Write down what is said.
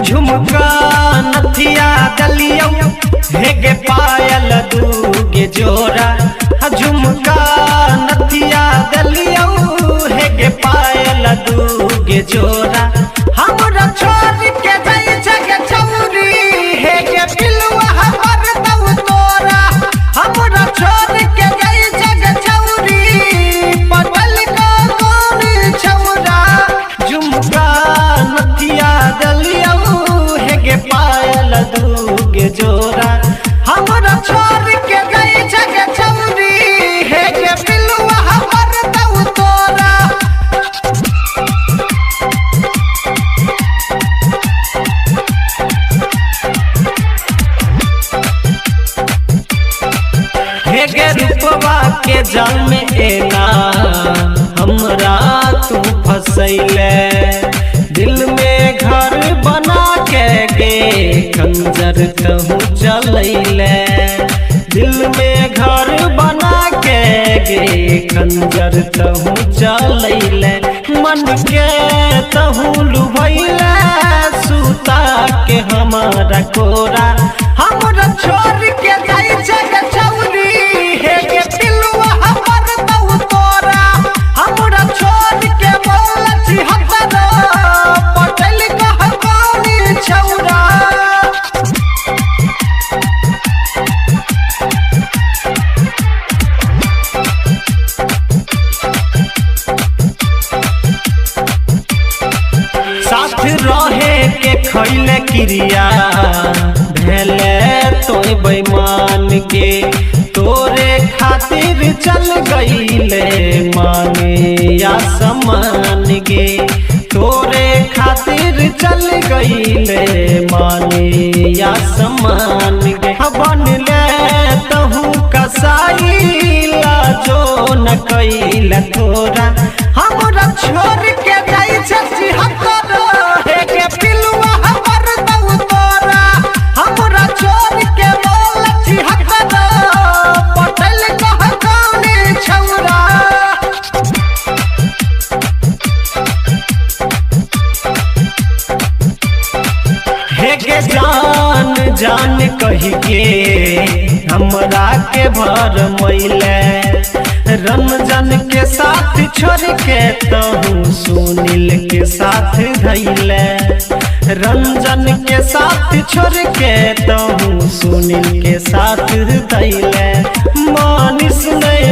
झुमका नथिया दलियो हेगे पायल दूगे जोरा। झुमका नथिया दलियो हेगे पायल दूगे जोरा। हमरा छोड़ के जाई जगे चौरी हेगे पिलुआ हमर दऊ तोरा। हमरा छोड़ के जाई जगे चौरी पटल का कोनी छौरा। झुमका नथिया दलियो हेगे पायल दूगे जोरा। हमरा छोड़ के जाई जगे चौरी हेगे पिलुआ हमर दऊ तोरा। हेगे रूपवा के जाल में एना हमरा तू फसैले। दिल में घर बना के गे खंजर कहूँ चलैले। दिल में घर बना के गे खंजर कहूँ चलैले। मन के तहूँ लुभैले सूता के हमारा कोरा। हमरा छोड़ के जाई जग चौरी हेगे पिलुआ हमर दऊ तोरा। हमरा छोड़ के बोलची हतर पटल कह कोनी छौरा। साथ रहे के खैले क्रिया भेले तोय बेईमान के। तोरे खातिर चल गईले माने या समान गे। तोरे खातिर चल गईले माने या समान गे। बनले तहूँ कसाईला जो न कैला तोरा। हमरा छोड़ के जाई छची हतर हेगे पिलुआ हमर दऊ तोरा। हमरा छोड़ के बोलची हतर पटल कह कोनी छौरा। हेगे जान जान कही के हमरा के भर मैले। रंजन के साथ छोड़ के तहूँ सुनील के साथ धैले। रंजन के साथ छोड़ के तहूँ सुनील के साथ धैले। मानिस नहीं